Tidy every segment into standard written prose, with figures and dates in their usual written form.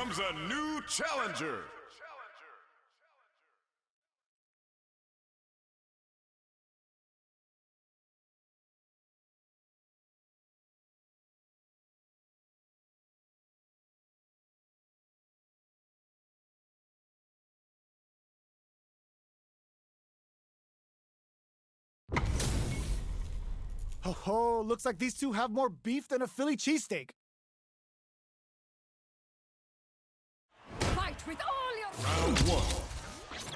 comes a new challenger. Ho ho, looks like these two have more beef than a Philly cheesesteak. Fight with all your... Round one.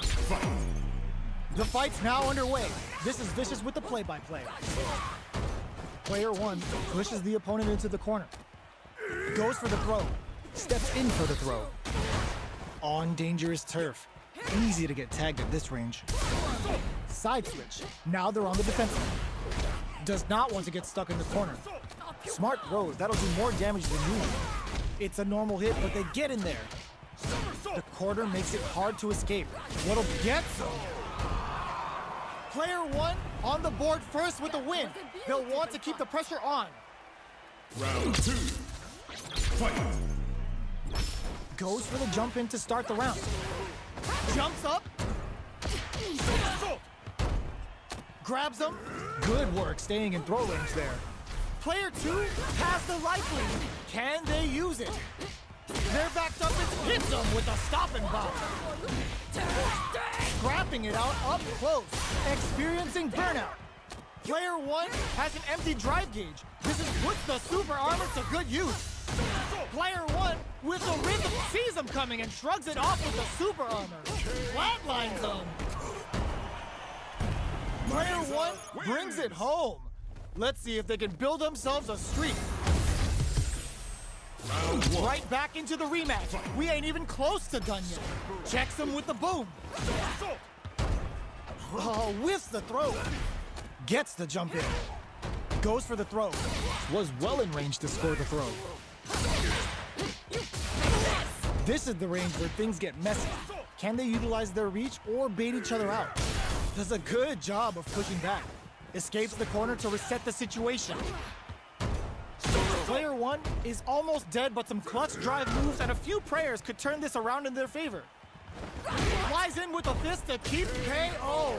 Fight. The fight's now underway. This is Vicious with the play-by-play. Player one pushes the opponent into the corner. Goes for the throw. Steps in for the throw. On dangerous turf. Easy to get tagged at this range. Side switch. Now they're on the defensive. Does not want to get stuck in the corner. Smart throws, that'll do more damage than usual. It's a normal hit, but they get in there. The corner makes it hard to escape. What'll get them? Player one on the board first with the win. They'll want to keep the pressure on. Round two. Fight. Goes for the jump in to start the round. Jumps up. Grabs them. Good work staying in throw range there. Player two has the life lead. Can they use it? They're backed up and hits them with a stop and bomb. Scrapping it out up close. Experiencing burnout. Player one has an empty drive gauge. This is puts the super armor to good use. Player one with the rhythm sees them coming and shrugs it off with the super armor. Flatlines them. Player one brings it home. Let's see if they can build themselves a streak. Round one. Right back into the rematch. We ain't even close to done yet. Checks him with the boom. Oh, whiffs the throw. Gets the jump in. Goes for the throw. Was well in range to score the throw. This is the range where things get messy. Can they utilize their reach or bait each other out? Does a good job of pushing back. Escapes the corner to reset the situation. Player one is almost dead, but some clutch drive moves and a few prayers could turn this around in their favor. Flies in with a fist to keep KO.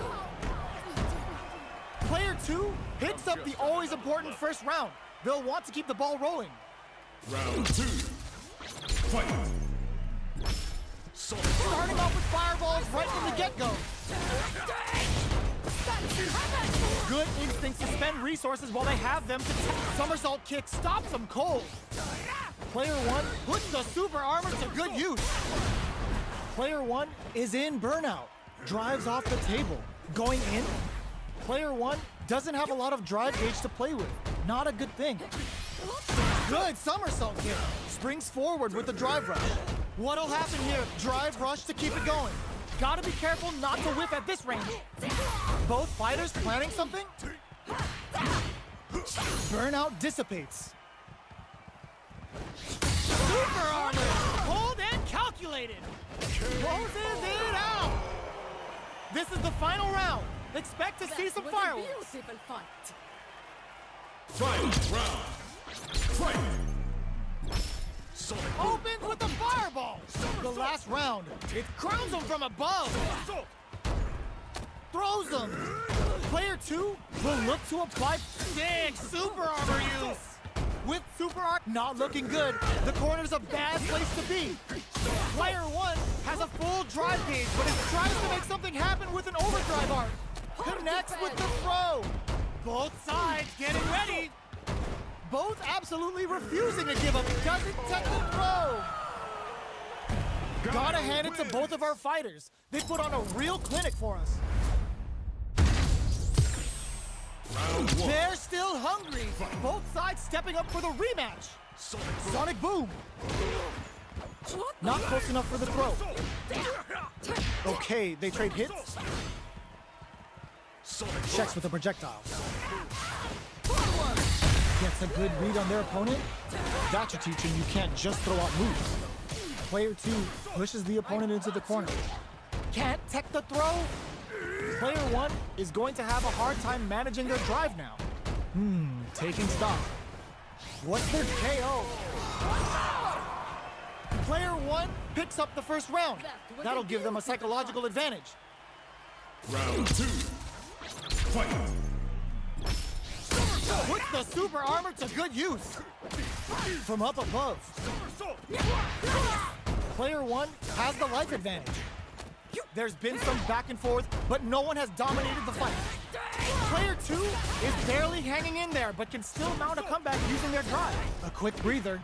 Player two picks up the always important first round. They'll want to keep the ball rolling. Round two. Fight. Starting off with fireballs right from the get-go. Good instincts to spend resources while they have them to somersault kick stops them cold. Player one puts the super armor to good use. Player one is in burnout. Drives off the table. Going in. Player one doesn't have a lot of drive gauge to play with. Not a good thing. Good somersault kick. Springs forward with the drive rush. What'll happen here? Drive rush to keep it going. Gotta be careful not to whip at this range. Both fighters planning something? Burnout dissipates. Super armor! Cold and calculated! Closes it out! This is the final round. Expect to see some That was a fireworks. beautiful fight. Fight. Round. Fight. Opens with the fireball. The last round. It crowns them from above. Throws them. Player two will look to apply big super armor use. With super arc not looking good, the corner's a bad place to be. Player one has a full drive gauge, but it tries to make something happen with an overdrive arc. Connects with the throw. Both sides getting ready. Both absolutely refusing to give up. Doesn't take the throw. Gotta hand it to both of our fighters. They put on a real clinic for us. Round one. They're still hungry. Both sides stepping up for the rematch. Sonic boom. Not close enough for the throw. Okay, they trade hits. Checks with the projectile. Gets a good read on their opponent. That should teach him you can't just throw out moves. Player two pushes the opponent into the corner. Can't tech the throw. Player one is going to have a hard time managing their drive now. Taking stock. What's their KO? Player one picks up the first round. That'll give them a psychological advantage. Round 2. Fight. Puts the super armor to good use. From up above. Player one has the life advantage. There's been some back and forth, but no one has dominated the fight. Player two is barely hanging in there, but can still mount a comeback using their drive. A quick breather.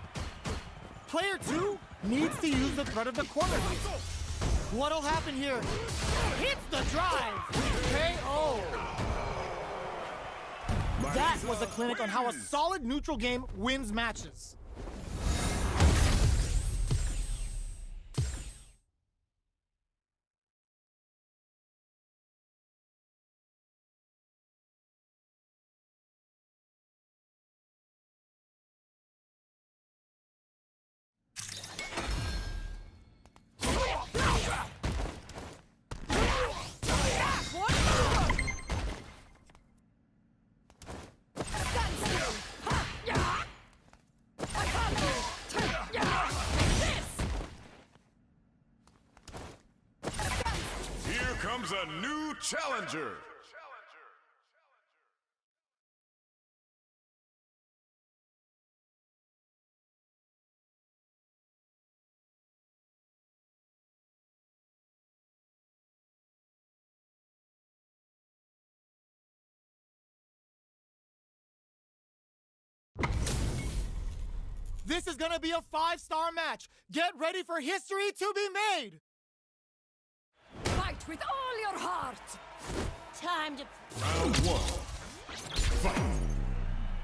Player two needs to use the threat of the corner here. What'll happen here? Hits the drive! KO! That was a clinic on how a solid neutral game wins matches. Here comes a new challenger. This is gonna be a 5-star match. Get ready for history to be made. Fight with all your heart! Time to... Round 1. Fight.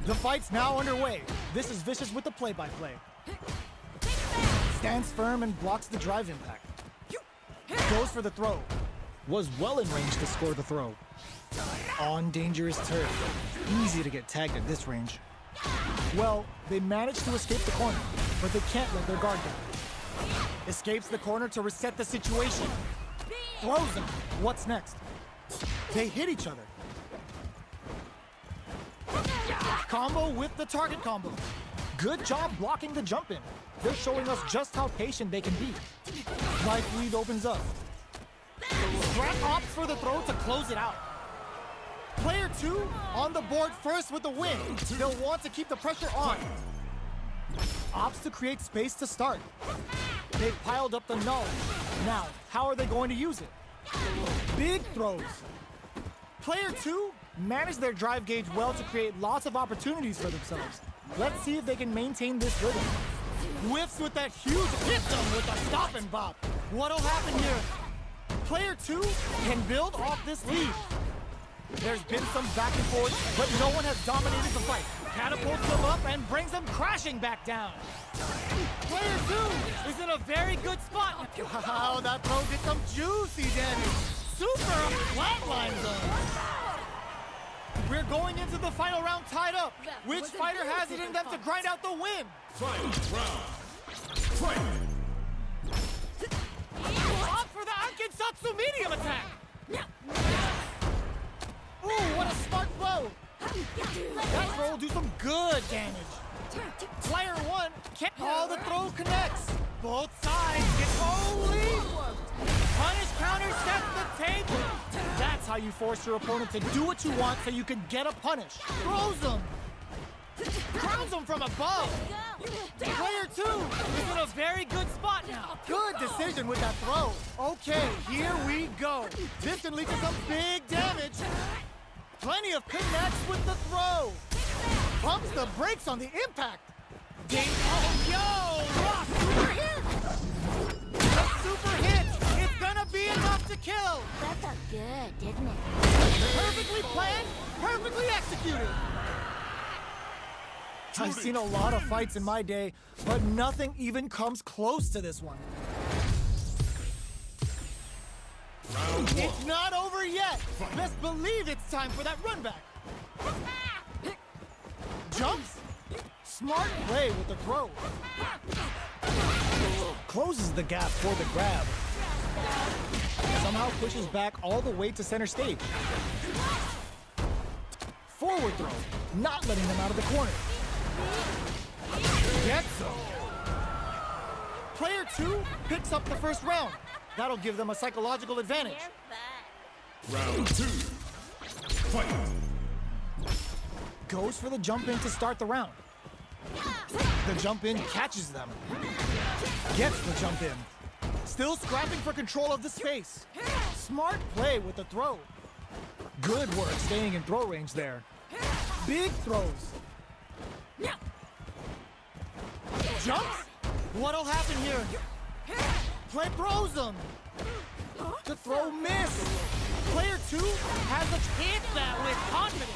The fight's now underway. This is Vicious with the play-by-play. Stands firm and blocks the drive impact. Goes for the throw. Was well in range to score the throw. On dangerous turf. Easy to get tagged at this range. Well, they managed to escape the corner, but they can't let their guard down. Escapes the corner to reset the situation. Throws him. What's next? They hit each other. Combo with the target combo. Good job blocking the jump in. They're showing us just how patient they can be. Life lead opens up. Strat opts for the throw to close it out. Player two on the board first with the win. They'll want to keep the pressure on. Opts to create space to start. They've piled up the knowledge. Now, how are they going to use it? Big throws. Player two managed their drive gauge well to create lots of opportunities for themselves. Let's see if they can maintain this rhythm. Whiffs with that huge hit them with a stop and bop. What'll happen here? Player two can build off this lead. There's been some back and forth, but no one has dominated the fight. Catapults them up and brings them crashing back down. Player two is in a very good spot. Wow, that throw did some juicy damage. Super flatline zone. We're going into the final round tied up. Which fighter has it in them to grind out the win? Final round. Fight. Opt for the Ankensatsu medium attack. Ooh, what a smart throw. That throw will do some good damage. Player one can't. Oh, the throw connects. Both sides get holy. Punish counter sets the table. That's how you force your opponent to do what you want so you can get a punish. Throws them. Crowns them from above. Player two is in a very good spot now. Good decision with that throw. Okay, here we go. This can lead to some big damage. Plenty of connects with the throw. Pumps the brakes on the impact. Ding, oh, yo, rock, super hit. The super hit is gonna be enough to kill. That felt good, didn't it? Perfectly planned, perfectly executed. I've seen a lot of fights in my day, but nothing even comes close to this one. Round 1. It's not over yet. Best believe it's time for that run back. Jumps. Smart play with the throw. Closes the gap for the grab. Somehow pushes back all the way to center stage. Forward throw, not letting them out of the corner. Gets him. Player 2 picks up the first round. That'll give them a psychological advantage. You're fine. Round 2. Fight. Goes for the jump in to start the round. The jump in catches them. Gets the jump in. Still scrapping for control of the space. Smart play with the throw. Good work staying in throw range there. Big throws. Jumps? What'll happen here? Play throws them. The throw missed. Player 2 has a hit that with confidence.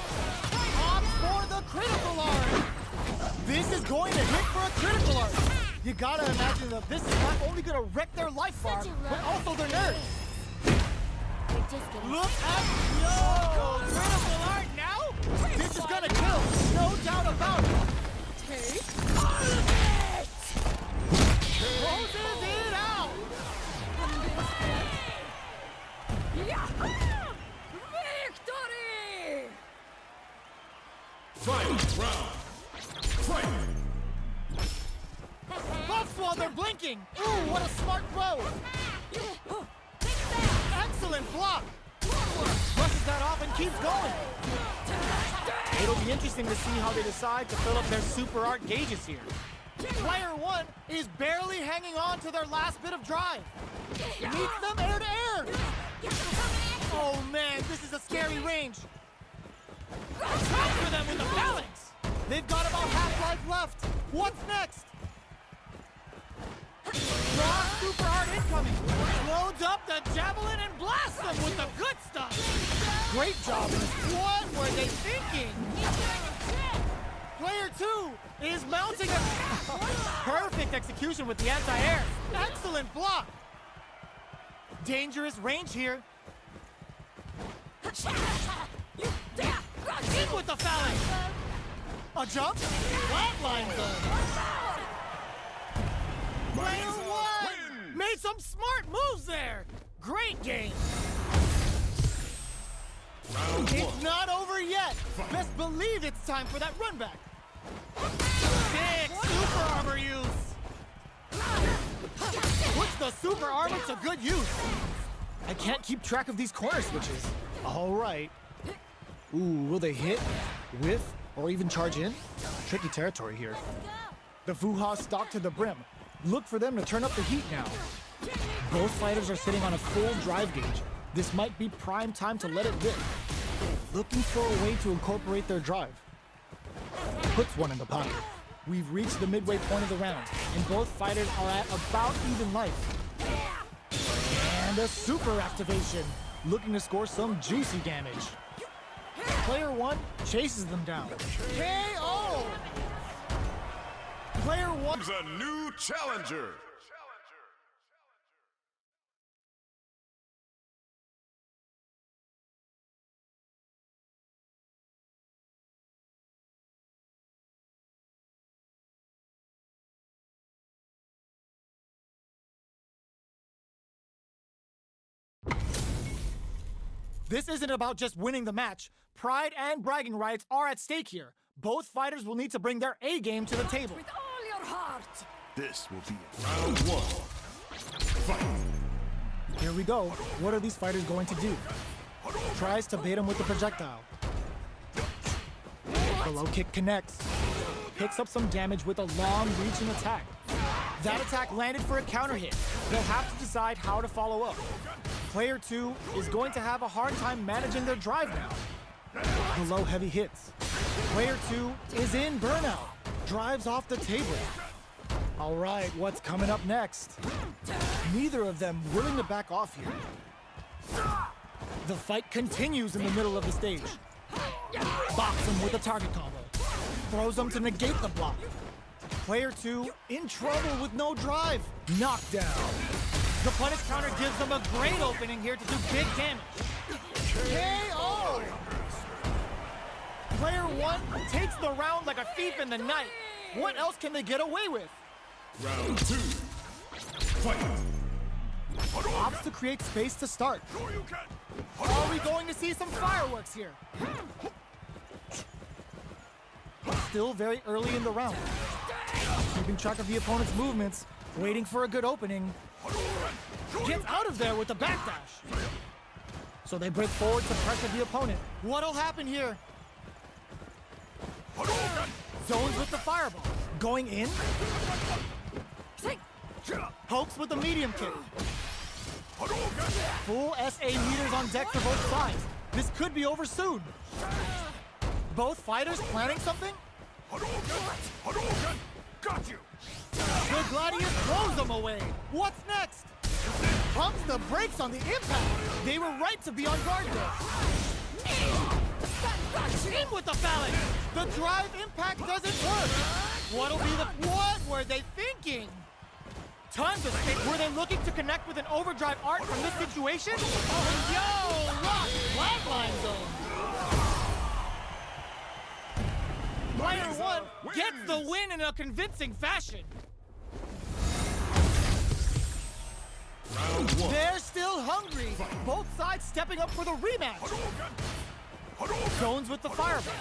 Opts for the critical art. This is going to hit for a critical art. You gotta imagine that this is not only gonna wreck their life bar, Such a but love. also their nerves. We're just getting Look at critical art now. This is gonna kill, no doubt about it. take all of it! Closes it out. Yahoo! Victory! Final round. Fight. Buffs while they're blinking. Ooh, what a smart throw. Excellent block. Brushes that off and keeps going. It'll be interesting to see how they decide to fill up their super art gauges here. Player 1 is barely hanging on to their last bit of drive. Meets them air to air. Oh man, this is a scary range. Try for them with the phalanx. They've got about half life left. What's next? Strong super art incoming. Loads up the javelin and blasts them with the good stuff. Great job in this one. Were they thinking? Player 2 is mounting a perfect execution with the anti-air. Excellent block. Dangerous range here. In with the phalanx. A jump. Flatlines them. Player 1 made some smart moves there. Great game. Round 1. It's not over yet. Best believe it's time for that run back. Big super armor use. Puts the super armor to good use. I can't keep track of these corner switches. All right. Ooh, will they hit, whiff, or even charge in? Tricky territory here. The Fuha stalk to the brim. Look for them to turn up the heat now. Both fighters are sitting on a full drive gauge. This might be prime time to let it rip. Looking for a way to incorporate their drive. Puts one in the pocket. We've reached the midway point of the round, and both fighters are at about even life. And a super activation, looking to score some juicy damage. Player 1 chases them down. KO! Player 1 Comes a new challenger. This isn't about just winning the match. Pride and bragging rights are at stake here. Both fighters will need to bring their A game to the table. With all your heart! This will be round 1. Fight. Here we go. What are these fighters going to do? Tries to bait him with the projectile. The low kick connects. Picks up some damage with a long reaching attack. That attack landed for a counter hit. They'll have to decide how to follow up. Player 2 is going to have a hard time managing their drive now. The low heavy hits. Player 2 is in burnout. Drives off the table. All right, what's coming up next? Neither of them willing to back off here. The fight continues in the middle of the stage. Box him with a target combo. Throws him to negate the block. Player 2 in trouble with no drive. Knockdown. The punish counter gives them a great opening here to do big damage. KO! Player 1 takes the round like a thief in the night. What else can they get away with? Round 2. Fight. Opts to create space to start. Are we going to see some fireworks here? Still very early in the round. Keeping track of the opponent's movements, Waiting for a good opening. Gets out of there with the backdash. So they break forward to pressure the opponent. What'll happen here? Zones with the fireball. Going in. Pokes with the medium kick. Full SA meters on deck for both sides. This could be over soon. Both fighters planning something? Got you! The Gladius throws them away. What's next? Pumps the brakes on the impact. They were right to be on guard there. In with the phalanx. The drive impact doesn't work. What were they thinking? Tons of space. Were they looking to connect with an overdrive art from this situation? Yo, lock, flatline zone. Player one gets the win in a convincing fashion. Round one. They're still hungry. Both sides stepping up for the rematch. Zones with the fireball.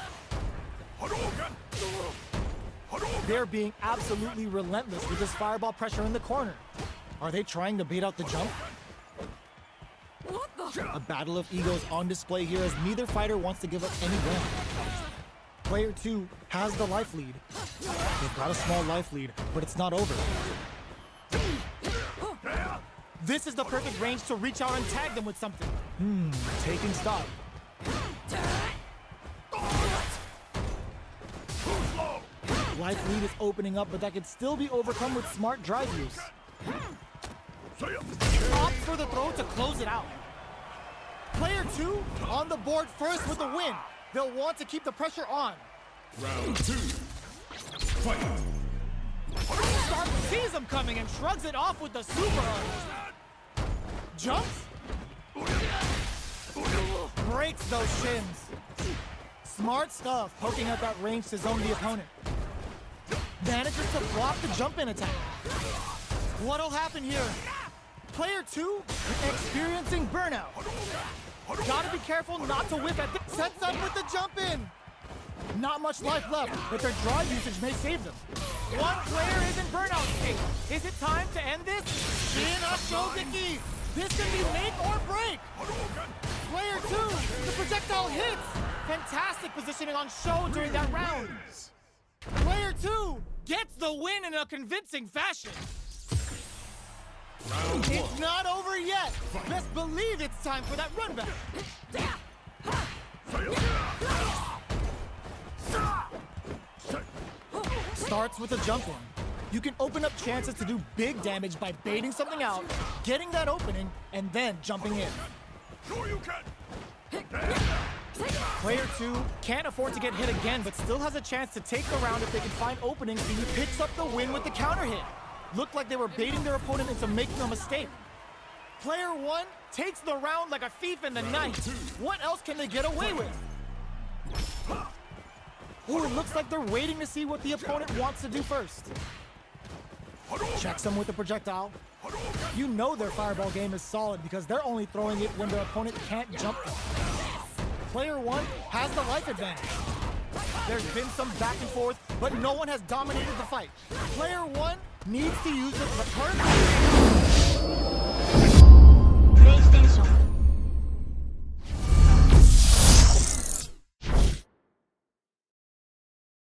They're being absolutely relentless with this fireball pressure in the corner. Are they trying to bait out the jump? What the? A battle of egos on display here as neither fighter wants to give up any ground. Player 2 has the life lead. They've got a small life lead, but it's not over. This is the perfect range to reach out and tag them with something. Taking stock. Life lead is opening up, but that could still be overcome with smart drive use. Opts for the throw to close it out. Player 2 on the board first with the win. They'll want to keep the pressure on. Round two. Fight! Stark sees him coming and shrugs it off with the super arm. Jumps. Breaks those shins. Smart stuff, poking at that range to zone the opponent. Manages to block the jump-in attack. What'll happen here? Player 2 experiencing burnout. Gotta be careful not to whip at the sets up with the jump-in. Not much life left, but their drive usage may save them. One player is in burnout state. Is it time to end this? Shin up Shogeki. This can be make or break. Player 2, the projectile hits. Fantastic positioning on Sho during that round. Player 2 gets the win in a convincing fashion. Round one. It's not over yet. Best believe it's time for that run back. Starts with a jump in. You can open up chances to do big damage by baiting something out, getting that opening, and then jumping in. Sure you can! Player 2 can't afford to get hit again, but still has a chance to take the round if they can find openings, and he picks up the win with the counter hit. Looked like they were baiting their opponent into making a mistake. Player 1 takes the round like a thief in the night. What else can they get away with? Ooh, it looks like they're waiting to see what the opponent wants to do first. Checks them with the projectile. You know their fireball game is solid because they're only throwing it when their opponent can't jump them. Player 1 has the life advantage. There's been some back and forth, but no one has dominated the fight. Player 1 needs to use the perfect